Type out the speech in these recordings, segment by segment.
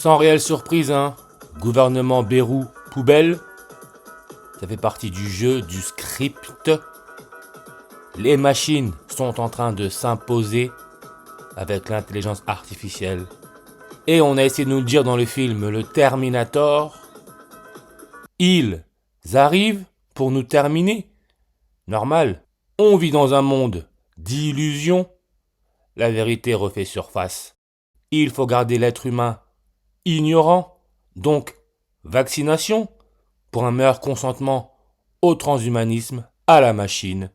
Sans réelle surprise, hein. Gouvernement Bayrou, poubelle. Ça fait partie du jeu, du script. Les machines sont en train de s'imposer avec l'intelligence artificielle. Et on a essayé de nous le dire dans le film Le Terminator. Ils arrivent pour nous terminer. Normal. On vit dans un monde d'illusions. La vérité refait surface. Il faut garder l'être humain ignorant. Donc, vaccination pour un meilleur consentement au transhumanisme, à la machine.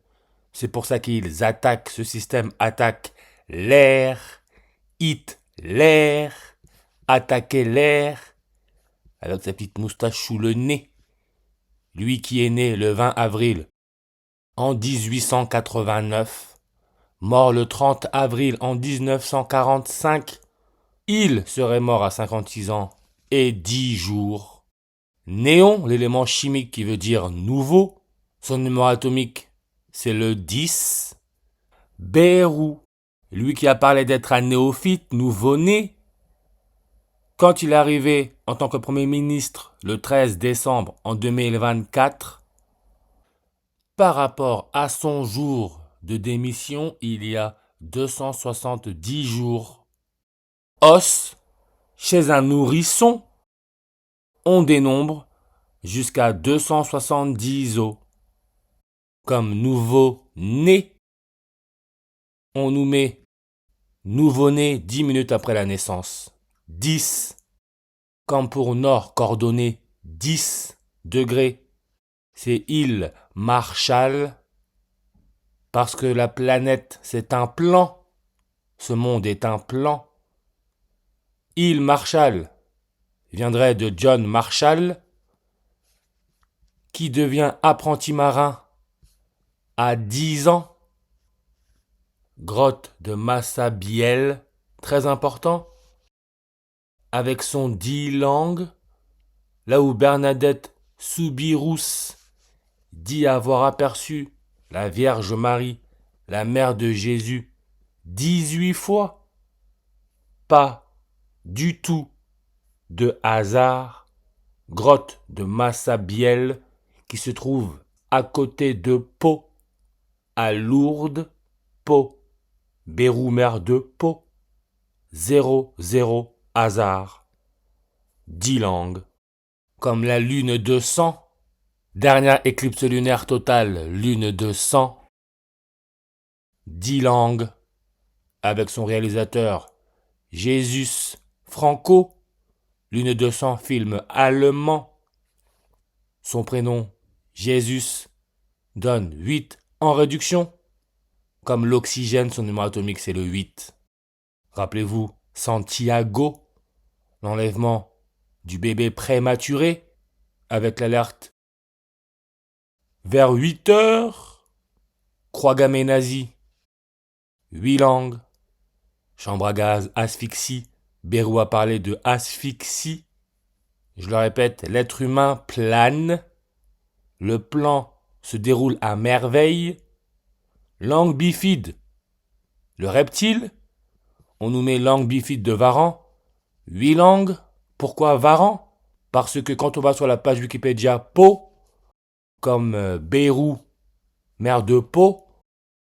C'est pour ça qu'ils attaquent, ce système attaque l'air, hit l'air, attaquer l'air, avec sa petite moustache sous le nez. Lui qui est né le 20 avril en 1889, mort le 30 avril en 1945, il serait mort à 56 ans et 10 jours. Néon, l'élément chimique qui veut dire nouveau, son numéro atomique c'est le 10. Bayrou, lui qui a parlé d'être un néophyte, nouveau-né, quand il est arrivé en tant que Premier ministre le 13 décembre en 2024, par rapport à son jour de démission, il y a 270 jours. Os, chez un nourrisson, on dénombre jusqu'à 270 os. Comme nouveau-né, on nous met nouveau-né 10 minutes après la naissance. 10. Comme pour nord coordonnées 10 degrés. C'est île Marshall. Parce que la planète, c'est un plan. Ce monde est un plan. Île Marshall viendrait de John Marshall, qui devient apprenti marin à 10 ans. Grotte de Massabielle, très important, avec son 10 langues, là où Bernadette Soubirous dit avoir aperçu la Vierge Marie, la mère de Jésus, 18 fois. Pas du tout de hasard. Grotte de Massabielle, qui se trouve à côté de Pau, à Lourdes, Pau. Bayrou, maire de Pau. 0, hasard. 10 langues. Comme la lune de sang. Dernière éclipse lunaire totale, lune de sang. 10 langues. Avec son réalisateur Jésus Franco. Lune de sang, film allemand. Son prénom, Jésus, donne 8 en réduction. Comme l'oxygène, son numéro atomique, c'est le 8. Rappelez-vous, Santiago, l'enlèvement du bébé prématuré, avec l'alerte. Vers 8 heures, croix gammée nazie, 8 langues, chambre à gaz, asphyxie, Bayrou a parlé de asphyxie. Je le répète, l'être humain plane, le plan se déroule à merveille. Langue bifide, le reptile, on nous met langue bifide de Varan. 8 langues, pourquoi Varan? Parce que quand on va sur la page Wikipédia Pau, comme Bayrou, maire de Pau,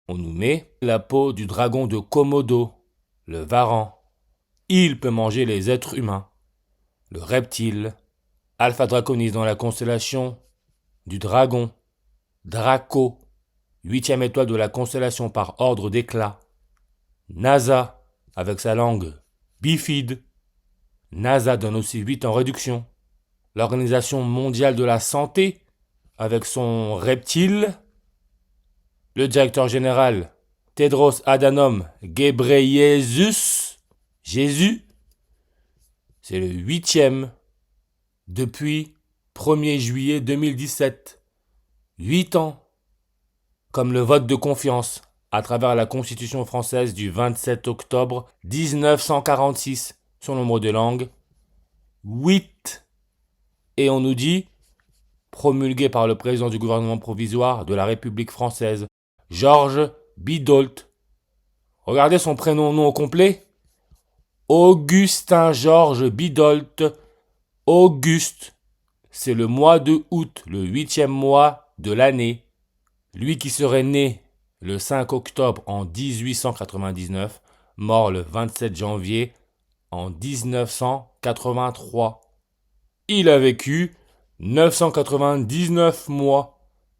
on nous met la peau du dragon de Komodo, le Varan. Il peut manger les êtres humains. Le reptile, Alpha Draconis dans la constellation du dragon, Draco, 8e étoile de la constellation par ordre d'éclat. NASA, avec sa langue bifide. NASA donne aussi 8 en réduction. L'Organisation mondiale de la santé, avec son reptile. Le directeur général, Tedros Adhanom Ghebreyesus, Jésus, c'est le 8e depuis 1er juillet 2017. 8 ans. Comme le vote de confiance à travers la Constitution française du 27 octobre 1946, son nombre de langues, 8. Et on nous dit, promulgué par le président du gouvernement provisoire de la République française, Georges Bidault. Regardez son prénom non au complet, Augustin-Georges Bidault. Auguste, c'est le mois de août, le 8e mois de l'année. Lui qui serait né le 5 octobre en 1899, mort le 27 janvier en 1983. Il a vécu 999 mois.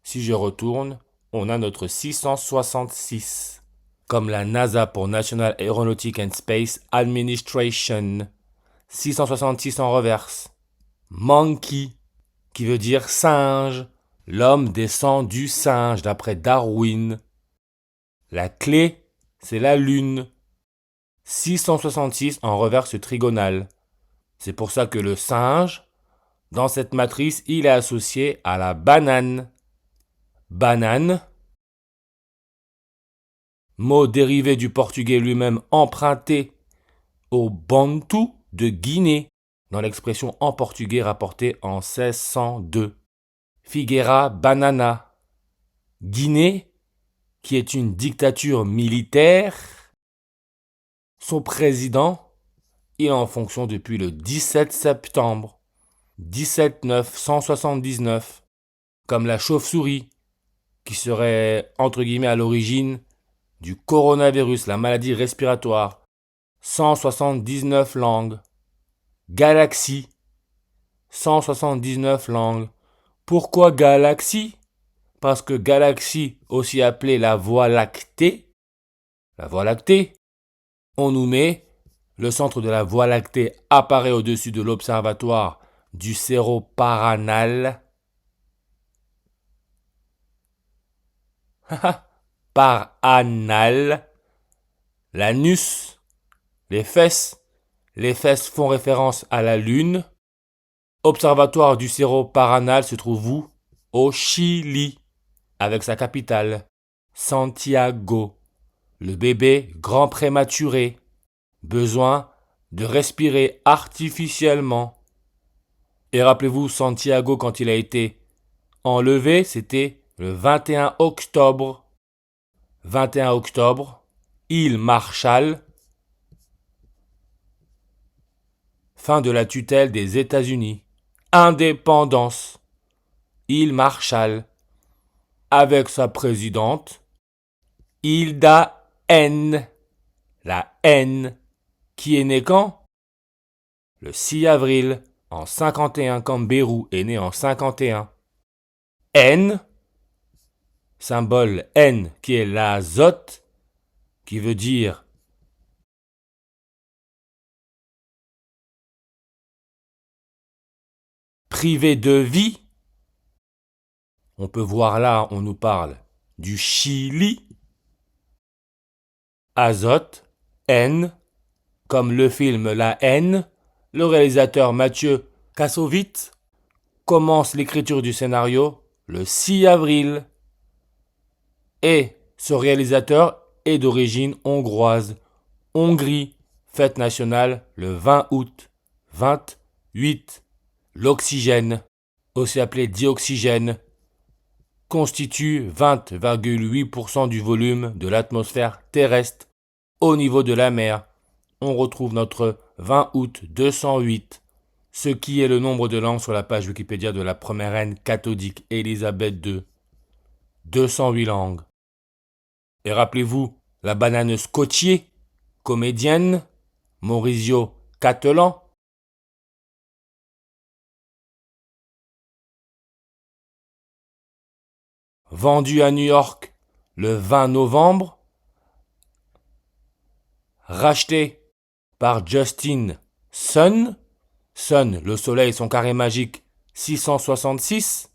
Si je retourne, on a notre 666. Comme la NASA pour National Aeronautic and Space Administration. 666 en reverse. Monkey, qui veut dire singe. L'homme descend du singe, d'après Darwin. La clé, c'est la lune. 666 en reverse trigonale. C'est pour ça que le singe, dans cette matrice, il est associé à la banane. Banane, mot dérivé du portugais lui-même emprunté au bantu de Guinée, dans l'expression en portugais rapportée en 1602. Figueira banana. Guinée, qui est une dictature militaire, son président, il est en fonction depuis le 17 septembre 17979, comme la chauve-souris, qui serait entre guillemets à l'origine du coronavirus, la maladie respiratoire. 179 langues. Galaxie. 179 langues. Pourquoi galaxie? Parce que galaxie, aussi appelée la Voie lactée, on nous met le centre de la Voie lactée apparaît au-dessus de l'observatoire du cerveau paranal. Par anal. L'anus. Les fesses. Les fesses font référence à la lune. Observatoire du cerveau paranal se trouve où? Au Chili, avec sa capitale, Santiago. Le bébé grand prématuré. Besoin de respirer artificiellement. Et rappelez-vous, Santiago, quand il a été enlevé, c'était le 21 octobre. 21 octobre, île Marshall. Fin de la tutelle des États-Unis. Indépendance. Île Marshall. Avec sa présidente, Hilda N. La N. Qui est née quand? Le 6 avril en 51, comme Bérou est né en 51. N. Symbole N qui est l'azote, qui veut dire privé de vie. On peut voir là, on nous parle du Chili. Azote, N, comme le film La Haine, le réalisateur Mathieu Kassovitz commence l'écriture du scénario le 6 avril. Et ce réalisateur est d'origine hongroise. Hongrie, fête nationale le 20 août. 28. L'oxygène, aussi appelé dioxygène, constitue 20,8% du volume de l'atmosphère terrestre au niveau de la mer. On retrouve notre 20 août 208, ce qui est le nombre de langues sur la page Wikipédia de la première reine catholique Élisabeth II. 208 langues. Et rappelez-vous, la banane scotchier, comédienne, Maurizio Cattelan, vendue à New York le 20 novembre, rachetée par Justin Sun, le soleil, son carré magique, 666.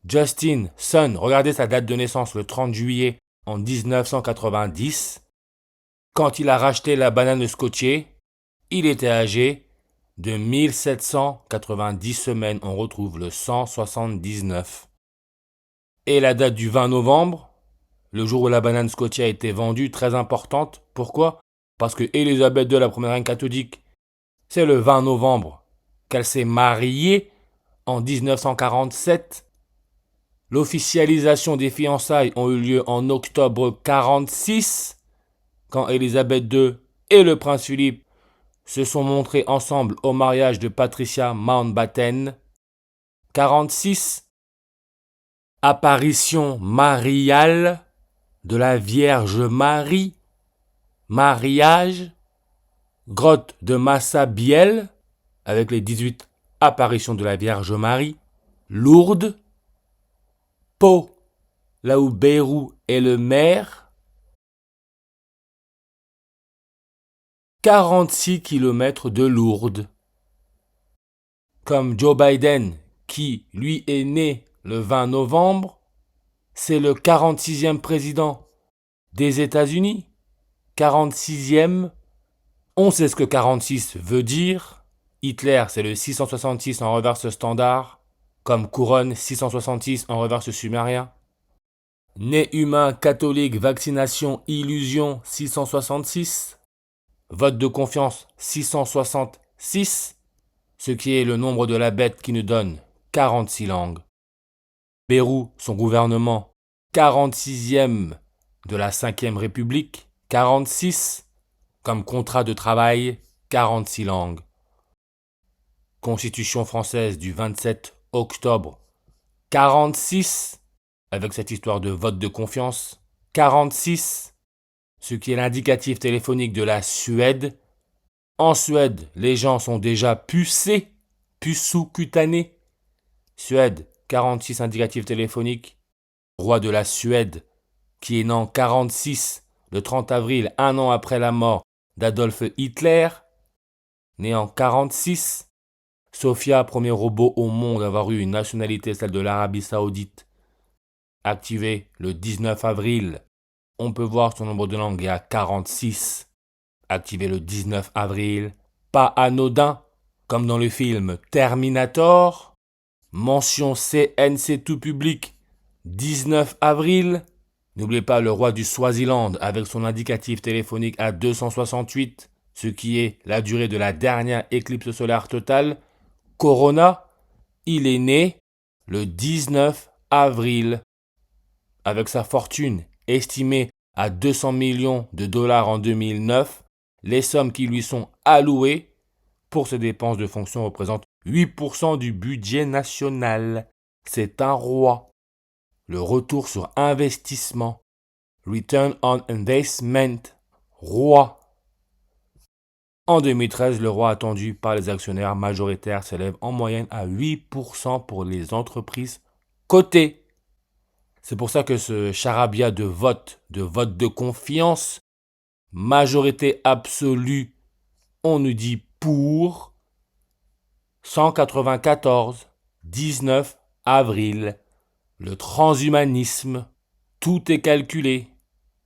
Justin Sun, regardez sa date de naissance, le 30 juillet en 1990. Quand il a racheté la banane scotchée, il était âgé de 1790 semaines. On retrouve le 179. Et la date du 20 novembre, le jour où la banane scotchée a été vendue, très importante. Pourquoi? Parce que Élisabeth II, la première reine catholique, c'est le 20 novembre qu'elle s'est mariée en 1947. L'officialisation des fiançailles ont eu lieu en octobre 46, quand Élisabeth II et le prince Philippe se sont montrés ensemble au mariage de Patricia Mountbatten. 46. Apparition mariale de la Vierge Marie. Mariage. Grotte de Massa Biel, avec les 18 apparitions de la Vierge Marie. Lourdes. Pau, là où Bérou est le maire. 46 km de Lourdes. Comme Joe Biden, qui lui est né le 20 novembre, c'est le 46e président des États-Unis. 46e. On sait ce que 46 veut dire. Hitler, c'est le 666 en reverse standard, comme couronne 666 en reverse sumérien. Né humain, catholique, vaccination, illusion 666. Vote de confiance 666, ce qui est le nombre de la bête qui nous donne 46 langues. Bérou, son gouvernement, 46e de la 5e République, 46, comme contrat de travail, 46 langues. Constitution française du 27 octobre, 46, avec cette histoire de vote de confiance, 46, ce qui est l'indicatif téléphonique de la Suède. En Suède, les gens sont déjà pucés, puceau-cutanés. Suède, 46 indicatifs téléphoniques. Roi de la Suède, qui est né en 46, le 30 avril, un an après la mort d'Adolf Hitler. Né en 46. Sophia, premier robot au monde à avoir eu une nationalité, celle de l'Arabie Saoudite. Activé le 19 avril. On peut voir son nombre de langues est à 46. Activé le 19 avril. Pas anodin, comme dans le film Terminator. Mention CNC tout public, 19 avril. N'oubliez pas le roi du Swaziland avec son indicatif téléphonique à 268, ce qui est la durée de la dernière éclipse solaire totale. Corona, il est né le 19 avril. Avec sa fortune estimée à 200 millions de dollars en 2009, les sommes qui lui sont allouées pour ses dépenses de fonction représentent 8% du budget national. C'est un roi. Le retour sur investissement. Return on investment. Roi. En 2013, le roi attendu par les actionnaires majoritaires s'élève en moyenne à 8% pour les entreprises cotées. C'est pour ça que ce charabia de vote de confiance, majorité absolue, on nous dit pour 194, 19 avril. Le transhumanisme, tout est calculé.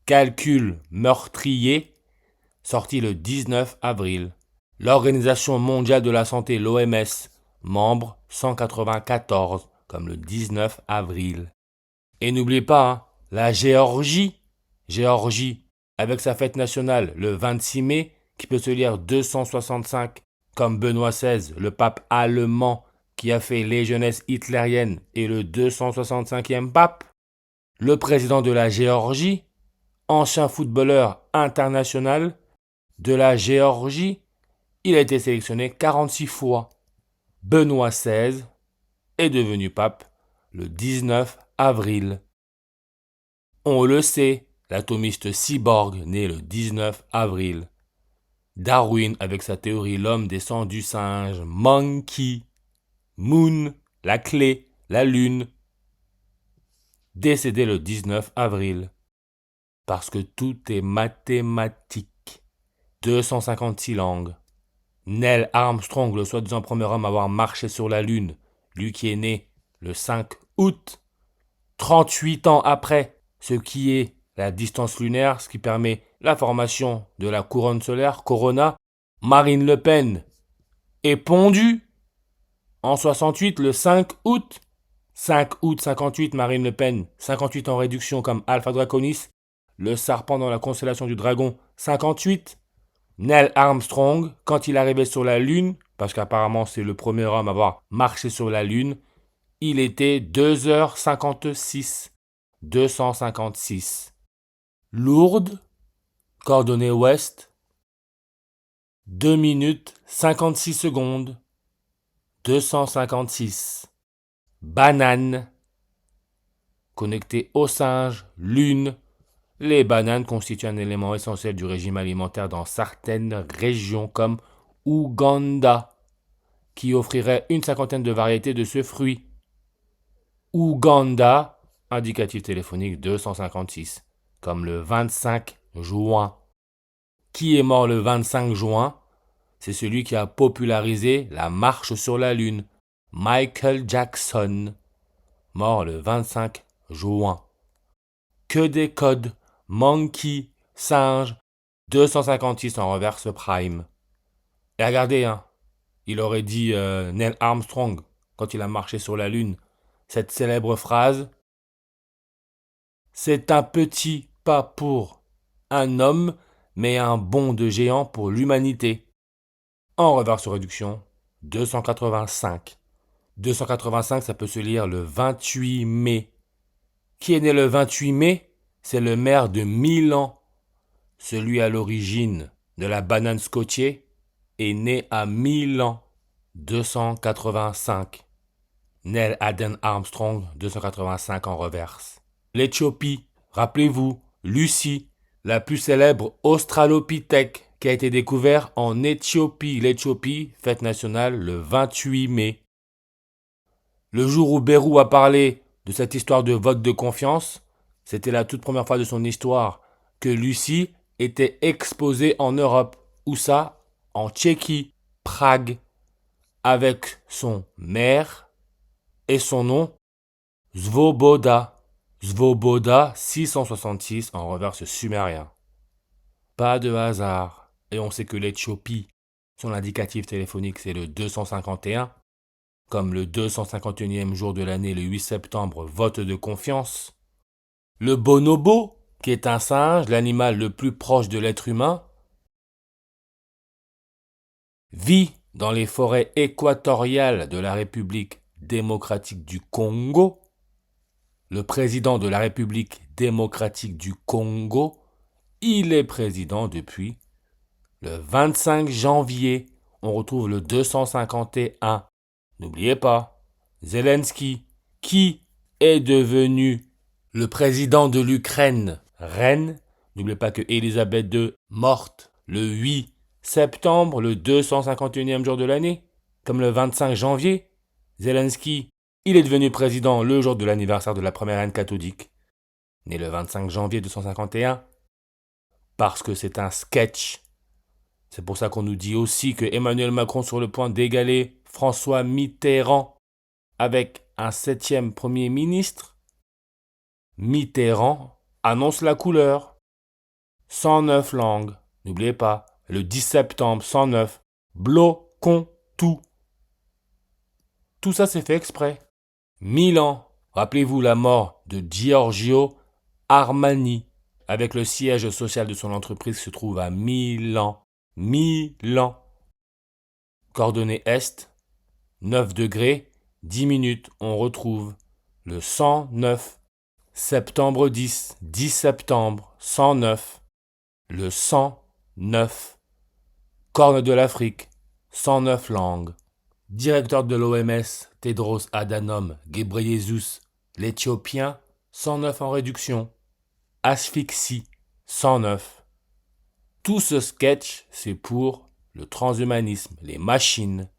Calcul meurtrier, sorti le 19 avril. L'Organisation mondiale de la santé, l'OMS, membre 194, comme le 19 avril. Et n'oubliez pas, la Géorgie, avec sa fête nationale le 26 mai, qui peut se lire 265, comme Benoît XVI, le pape allemand, qui a fait les jeunesses hitlériennes et le 265e pape. Le président de la Géorgie, ancien footballeur international de la Géorgie, il a été sélectionné 46 fois. Benoît XVI est devenu pape le 19 avril. On le sait, l'atomiste cyborg né le 19 avril. Darwin avec sa théorie l'homme descend du singe. Monkey. Moon, la clé, la lune. Décédé le 19 avril. Parce que tout est mathématique. 256 langues. Neil Armstrong, le soi-disant premier homme à avoir marché sur la lune, lui qui est né le 5 août, 38 ans après, ce qui est la distance lunaire, ce qui permet la formation de la couronne solaire, Corona. Marine Le Pen est pondue en 68, le 5 août. 5 août 58, Marine Le Pen, 58 en réduction comme Alpha Draconis, le serpent dans la constellation du dragon, 58. Neil Armstrong, quand il arrivait sur la Lune, parce qu'apparemment c'est le premier homme à avoir marché sur la Lune, il était 2h56. 256. Lourdes, coordonnées ouest, 2 minutes 56 secondes 256. Banane. Connectée au singe, lune. Les bananes constituent un élément essentiel du régime alimentaire dans certaines régions comme Ouganda, qui offrirait une cinquantaine de variétés de ce fruit. Ouganda, indicatif téléphonique 256, comme le 25 juin. Qui est mort le 25 juin? C'est celui qui a popularisé la marche sur la Lune, Michael Jackson, mort le 25 juin. Que des codes, monkey, singe, 256 en reverse prime. Et regardez, hein, il aurait dit Neil Armstrong quand il a marché sur la Lune, cette célèbre phrase: c'est un petit pas pour un homme, mais un bond de géant pour l'humanité. En reverse réduction, 285. 285, ça peut se lire le 28 mai. Qui est né le 28 mai? C'est le maire de Milan. Celui à l'origine de la banane scotchée est né à Milan. 285. Neil Aden Armstrong, 285 en reverse. L'Éthiopie, rappelez-vous, Lucie, la plus célèbre australopithèque qui a été découvert en Éthiopie. L'Éthiopie, fête nationale le 28 mai. Le jour où Bérou a parlé de cette histoire de vote de confiance, c'était la toute première fois de son histoire que Lucie était exposée en Europe. Où ça? En Tchéquie, Prague, avec son maire et son nom, Svoboda. Svoboda 666 en reverse sumérien. Pas de hasard. Et on sait que l'Éthiopie, son indicatif téléphonique, c'est le 251. Comme le 251e jour de l'année, le 8 septembre, vote de confiance. Le bonobo, qui est un singe, l'animal le plus proche de l'être humain, vit dans les forêts équatoriales de la République démocratique du Congo. Le président de la République démocratique du Congo, il est président depuis le 25 janvier. On retrouve le 251. N'oubliez pas, Zelensky, qui est devenu le président de l'Ukraine, reine. N'oubliez pas que Elisabeth II, morte le 8 septembre, le 251e jour de l'année, comme le 25 janvier. Zelensky, il est devenu président le jour de l'anniversaire de la première reine catholique, née le 25 janvier 251, parce que c'est un sketch. C'est pour ça qu'on nous dit aussi que Emmanuel Macron sur le point d'égaler François Mitterrand avec un 7e Premier ministre. Mitterrand annonce la couleur. 109 langues. N'oubliez pas, le 10 septembre 109, bloquons tout. Tout ça c'est fait exprès. Milan, rappelez-vous la mort de Giorgio Armani, avec le siège social de son entreprise qui se trouve à Milan. Milan. Coordonnée Est, 9 degrés, 10 minutes, on retrouve le 109. Septembre 10, 10 septembre, 109. Le 109. Corne de l'Afrique, 109 langues. Directeur de l'OMS, Tedros Adhanom Ghebreyesus, l'Éthiopien, 109 en réduction. Asphyxie, 109. Tout ce sketch, c'est pour le transhumanisme, les machines.